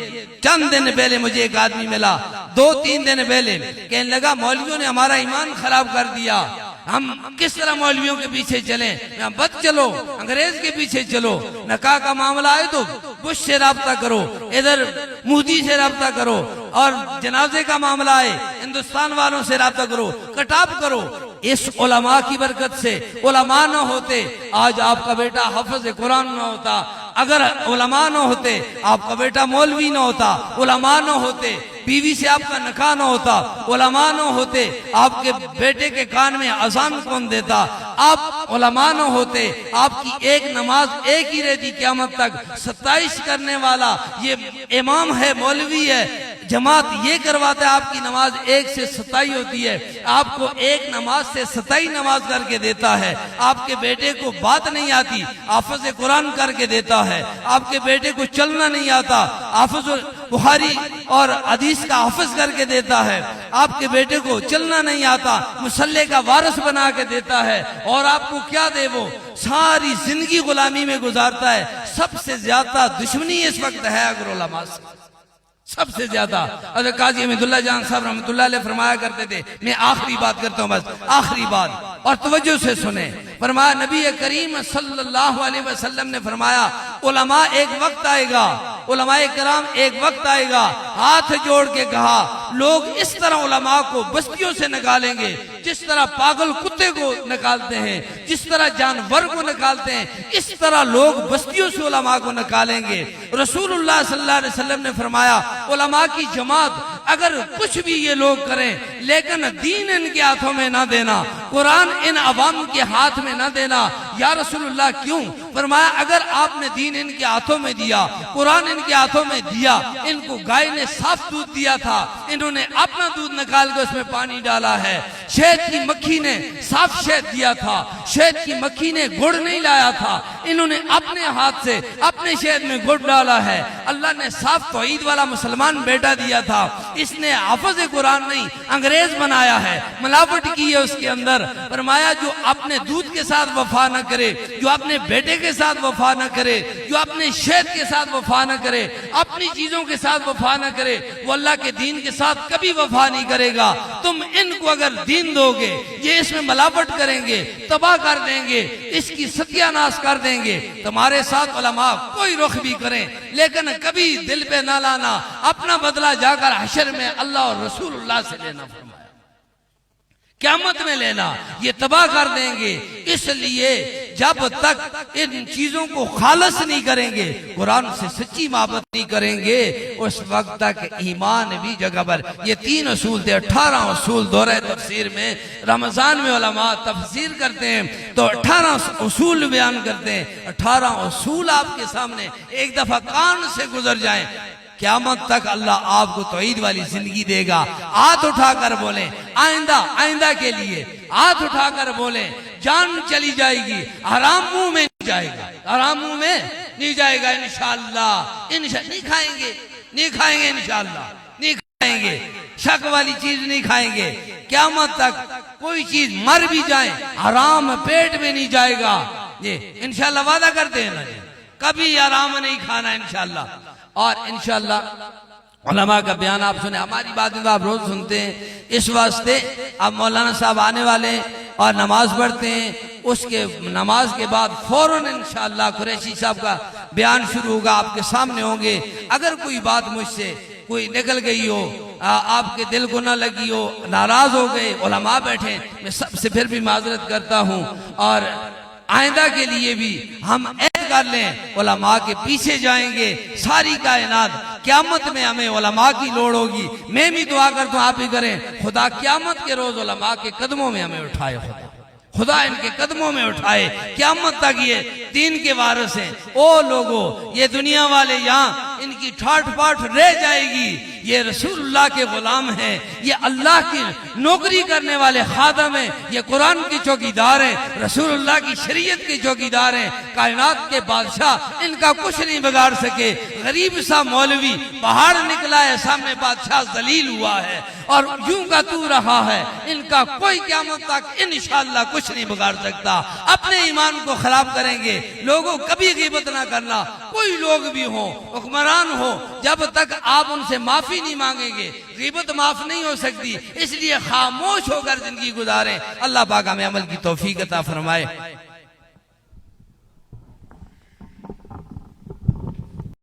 चंद दिन पहले मुझे एक आदमी मिला, 2-3 दिन पहले, कहने लगा मौलवियों ने हमारा ईमान खराब कर दिया, हम किस तरह मौलवियों के पीछे चलें? बद चलो, अंग्रेज के पीछे चलो, नकाह का मामला है तो बुश से राब्ता करो, इधर मोदी से राब्ता करो, और जनाजे का मामला है हिंदुस्तान वालों से राब्ता करो, कटाव करो। इस उलमा की बरकत से, उलमा न होते आज आपका बेटा हाफिज कुरान न होता, अगर उलमा न होते आपका बेटा मौलवी न होता, उलमा न होते बीवी से आपका निकाह न होता, उलमा न होते आपके बेटे के कान में अजान कौन देता, आप उलमा न होते आपकी एक नमाज एक ही रहती क़यामत तक। 27 करने वाला ये इमाम है, मौलवी है, जमात ये करवाता है आपकी नमाज 1 से 27 होती है, आपको एक नमाज से 27 नमाज करके देता है। आपके बेटे को बात नहीं आती, हाफिज कुरान करके देता है। आपके बेटे को चलना नहीं आता, हाफिज बुखारी और हदीस का हाफिज करके देता है। आपके बेटे को चलना नहीं आता, मुसल्ले का वारिस बना के देता है। और आपको क्या दे, वो सारी जिंदगी गुलामी में गुजारता है। सबसे ज्यादा दुश्मनी इस वक्त है अगर उलमा से, सबसे ज्यादा। हज़रत काजी अहमदुल्ला जान साहब रहमतुल्लाह अलैह फरमाया करते थे, मैं आखिरी बात करता हूँ, बस आखिरी बात, और तवज्जो से सुने। फरमाया नबी करीम सल्लल्लाहु अलैहि वसल्लम ने फरमाया, उलमा एक वक्त आएगा, उलमाए कराम एक वक्त आएगा, हाथ जोड़ के कहा, लोग इस तरह उलमा को बस्तियों से निकालेंगे जिस तरह पागल कुत्ते को निकालते हैं, जिस तरह जानवर को निकालते हैं, इस तरह लोग बस्तियों से उलमा को निकालेंगे। रसूलुल्लाह सल्लल्लाहु अलैहि वसल्लम ने फरमाया, उलमा की जमात अगर कुछ भी ये लोग करें लेकिन दीन इनके हाथों में ना देना, कुरान इन अवाम के हाथ में ना देना। या रसूलुल्लाह क्यों? फरमाया अगर आपने दीन इनके हाथों में दिया, कुरान इनके हाथों में दिया, इनको गाय ने साफ दूध दिया था, इन्होंने अपना दूध निकाल के उसमें पानी डाला है। शहद की मक्खी ने साफ शहद दिया था, शहद की मक्खी ने गुड़ नहीं लाया था, इन्होंने अपने हाथ से अपने शहद में गुड़ डाला है। अल्लाह ने साफ तौहीद वाला मुसलमान बेटा दिया था, इसने हाफिज कुरान नहीं अंग्रेज बनाया है, मिलावट की है उसके अंदर। फरमाया जो अपने दूध के साथ वफा न करे, जो अपने बेटे के साथ वफा न करे, जो अपने शहद के साथ वफा न करे, अपनी चीजों के साथ वफा न करे, वो अल्लाह के दीन के साथ कभी वफा नहीं करेगा। तुम इनको अगर दीन दोगे, ये इसमें मिलावट करेंगे, तबाह कर देंगे, इसकी सत्यानाश कर देंगे। तुम्हारे साथ उलमा कोई रुख भी करें लेकिन कभी दिल पे ना लाना, अपना बदला जाकर हशर में अल्लाह और रसूलुल्लाह से लेना, क़यामत में लेना, ये तबाह कर देंगे। इसलिए जब तक इन चीजों को खालस नहीं करेंगे, कुरान से सच्ची मोहब्बत नहीं करेंगे, उस वक्त तक ईमान भी जगह पर। ये 3 उसूल थे, 18 उसूल दौरे तफसीर में। रमजान में उलमा तफसीर करते हैं तो 18 उसूल बयान करते हैं। 18 उसूल आपके सामने एक दफा कान से गुजर जाएं, क़यामत तक अल्लाह आपको तौहीद वाली जिंदगी देगा। हाथ उठाकर बोले आइंदा, आइंदा के लिए हाथ उठाकर बोले,
जान चली जाएगी, हराम मुंह में नहीं जाएगा, हराम मुंह में नहीं जाएगा इंशाअल्लाह। नहीं खाएंगे, नहीं खाएंगे इंशाअल्लाह, नहीं खाएंगे, शक वाली चीज नहीं खाएंगे। क़यामत तक कोई चीज मर भी जाए हराम पेट में नहीं जाएगा, ये इंशाअल्लाह वादा करते हैं ना जी, कभी हराम नहीं खाना इंशाअल्लाह। और इंशाअल्लाह उलमा का बयान आप सुने, हमारी बातें तो आप रोज सुनते हैं, इस वास्ते अब मौलाना साहब आने वाले हैं और नमाज पढ़ते हैं, उसके नमाज के बाद फौरन इंशाअल्लाह कुरैशी साहब का बयान शुरू होगा, आपके सामने होंगे। अगर कोई बात मुझसे कोई निकल गई हो, आपके दिल को ना लगी हो, नाराज हो गए, उलमा बैठे, मैं सबसे फिर भी माजरत करता हूँ। और आइंदा के लिए भी हम ऐद कर लें, उलमा के पीछे जाएंगे। सारी कायनात क़यामत में हमें उलमा की लोड़ होगी। मैं भी दुआ करता हूँ, आप ही करें, खुदा क़यामत के रोज उलमा के कदमों में हमें उठाए, खुदा इनके कदमों में उठाए। क़यामत तक ये दीन के वारिस हैं। ओ लोगों, ये दुनिया वाले यहाँ इनकी ठाठ पाठ रह जाएगी, ये रसूलुल्लाह के गुलाम हैं, ये अल्लाह की नौकरी करने वाले खादम हैं, ये कुरान के चौकीदार हैं, रसूलुल्लाह की शरीयत के चौकीदार हैं, कायनात के बादशाह, इनका कुछ नहीं बिगाड़ सके। गरीब सा मौलवी पहाड़ निकला है, सामने बादशाह जलील हुआ है और यूं का तू रहा है, इनका कोई क़यामत तक इंशाअल्लाह कुछ नहीं बिगाड़ सकता। अपने ईमान को खराब करेंगे लोगों, कभी ग़ीबत ना करना, कोई लोग भी हो, हुक्मरान हो, जब तक आप उनसे माफी नहीं मांगेंगे ग़ीबत माफ नहीं हो सकती। इसलिए खामोश होकर जिंदगी गुजारें। अल्लाह पाक हमें अमल की तौफीक अता फरमाए।